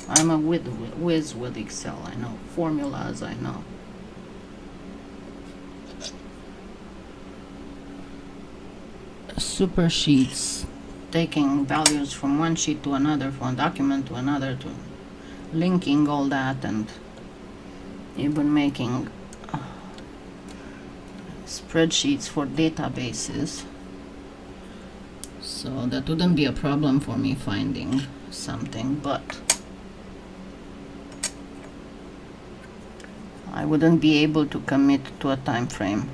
I'm a whiz with Excel. I know formulas, I know. Super sheets, taking values from one sheet to another, from one document to another, to linking all that, and even making spreadsheets for databases. So that wouldn't be a problem for me finding something, but I wouldn't be able to commit to a time frame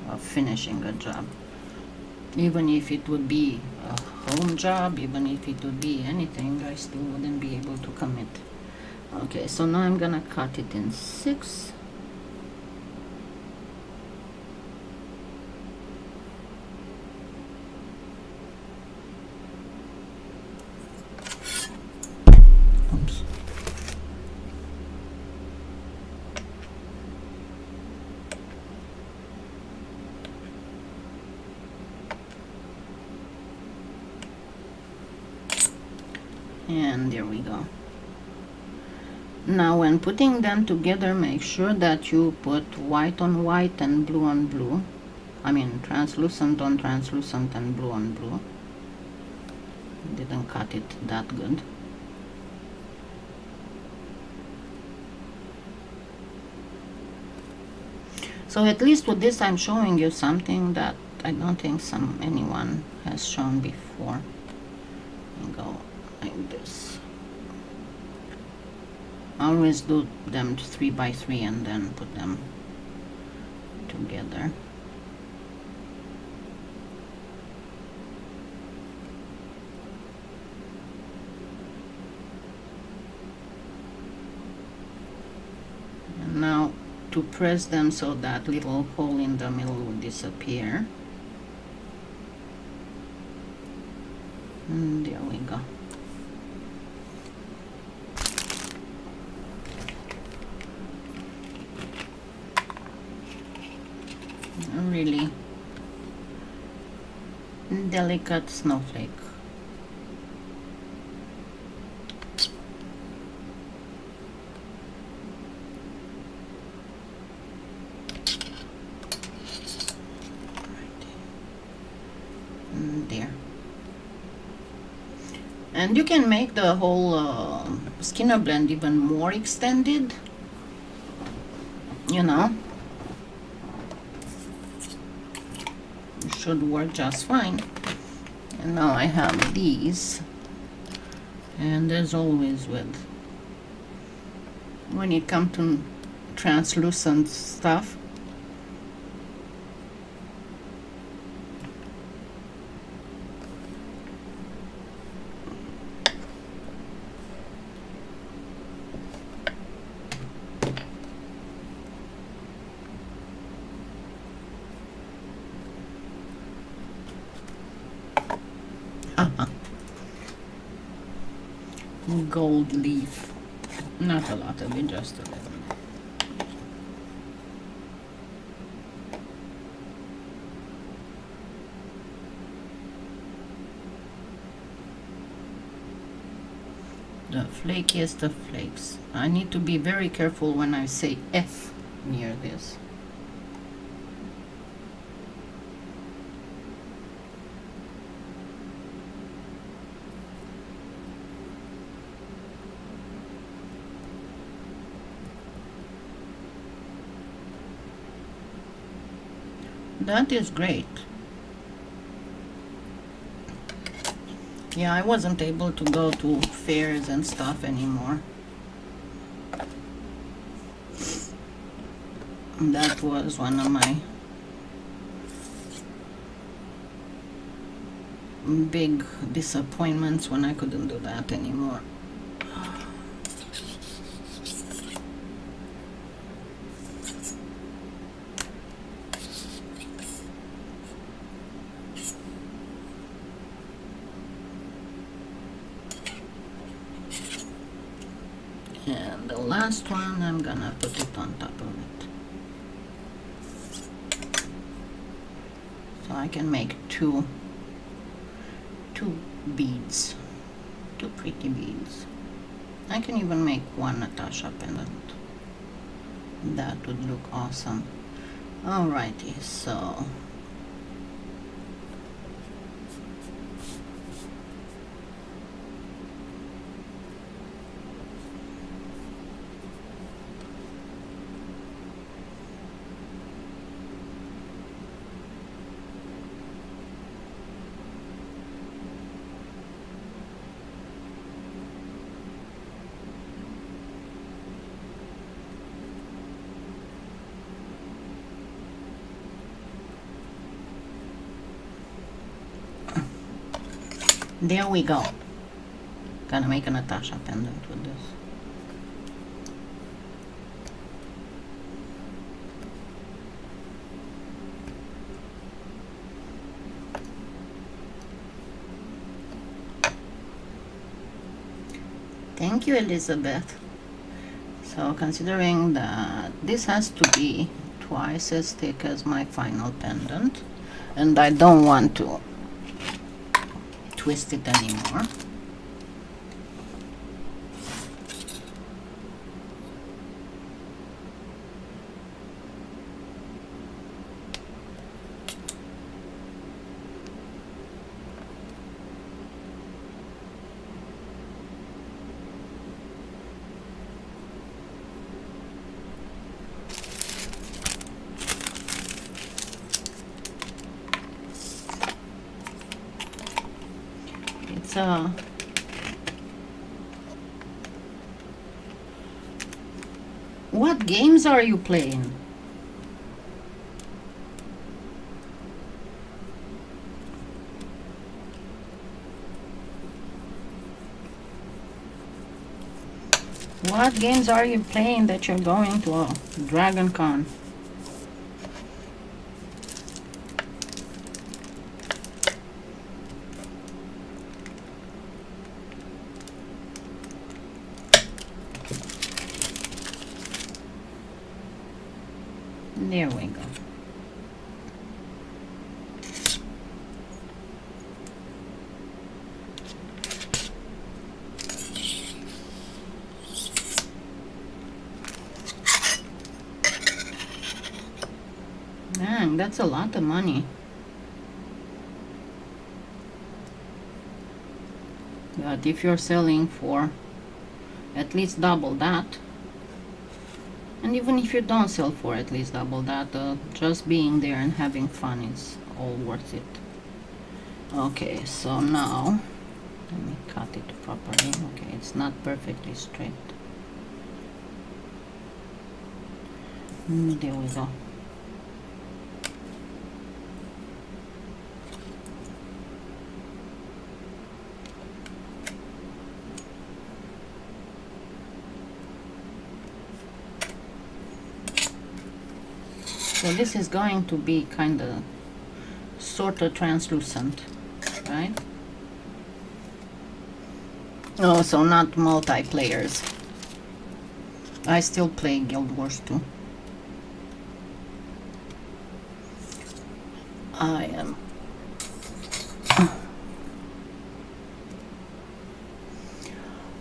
of finishing a job. Even if it would be a home job, even if it would be anything, I still wouldn't be able to commit. Okay, so now I'm gonna cut it in 6. Oops. And there we go. Now when putting them together, make sure that you put white on white and blue on blue. I mean translucent on translucent and blue on blue. Didn't cut it that good. So at least with this I'm showing you something that I don't think anyone has shown before. And go like this. Always do them 3 by 3 and then put them together. And now to press them so that little hole in the middle will disappear. And there we go. A really delicate snowflake. There. And you can make the whole Skinner blend even more extended, you know. It should work just fine. And now I have these, and as always when it comes to translucent stuff, gold leaf, not a lot of it, just a little. The flakiest of flakes. I need to be very careful when I say F near this. That is great. Yeah, I wasn't able to go to fairs and stuff anymore. That was one of my big disappointments when I couldn't do that anymore. And the last one, I'm gonna put it on top of it. I can make two beads, two pretty beads. I can even make one Natasha pendant. That would look awesome. Alrighty, so there we go. Gonna make a Natasha pendant with this. Thank you, Elizabeth. So considering that this has to be twice as thick as my final pendant, and I don't want to twist it anymore, what games are you playing? What games are you playing that you're going to a Dragon Con? There we go. Man, that's a lot of money. But if you're selling for at least double that, and even if you don't sell for at least double that, just being there and having fun is all worth it. Okay, so now let me cut it properly. Okay, it's not perfectly straight. There we go. So this is going to be kind of sort of translucent, right? Oh, so not multi-players. I still play Guild Wars 2. I am.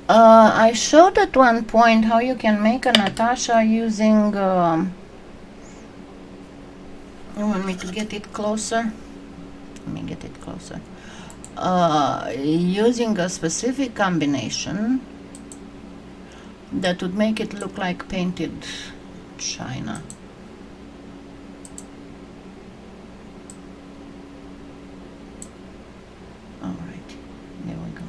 I showed at one point how you can make a Natasha using you want me to get it closer? Let me get it closer. Using a specific combination that would make it look like painted china. Alright, there we go.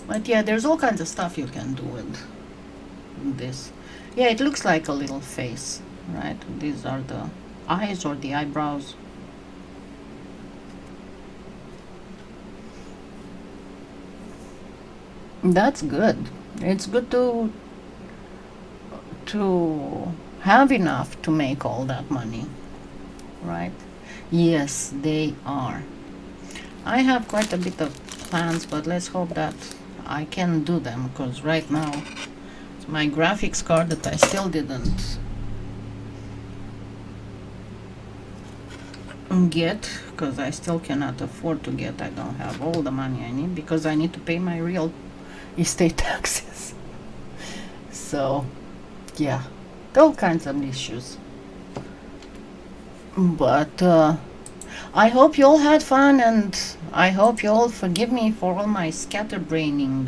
But yeah, there's all kinds of stuff you can do with this. Yeah, it looks like a little face, right? These are the eyes or the eyebrows. That's good. It's good to have enough to make all that money, right? Yes, they are. I have quite a bit of plans, but let's hope that I can do them, because right now it's my graphics card that I still didn't get, because I still cannot afford to get. I don't have all the money I need because I need to pay my real estate taxes. So yeah, all kinds of issues. But I hope you all had fun, and I hope you all forgive me for all my scatterbraining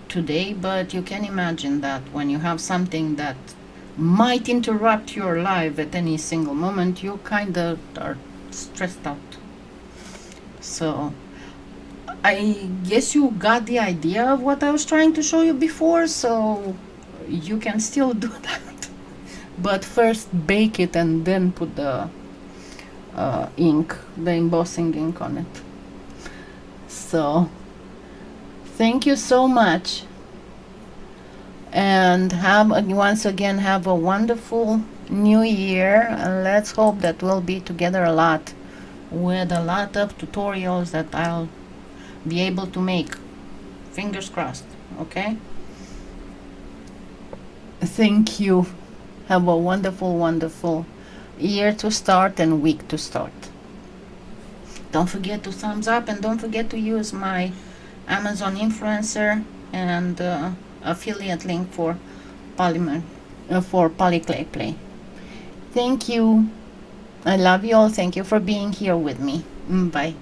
today. But you can imagine that when you have something that might interrupt your life at any single moment, you kind of are stressed out. So I guess you got the idea of what I was trying to show you before, so you can still do that. But first bake it and then put the ink, the embossing ink on it. So thank you so much, and once again have a wonderful new year, and let's hope that we'll be together a lot with a lot of tutorials that I'll be able to make. Fingers crossed. Okay, thank you. Have a wonderful year to start and week to start. Don't forget to thumbs up, and don't forget to use my Amazon influencer and affiliate link for polymer for PolyClay Play. Thank you. I love you all. Thank you for being here with me. Bye.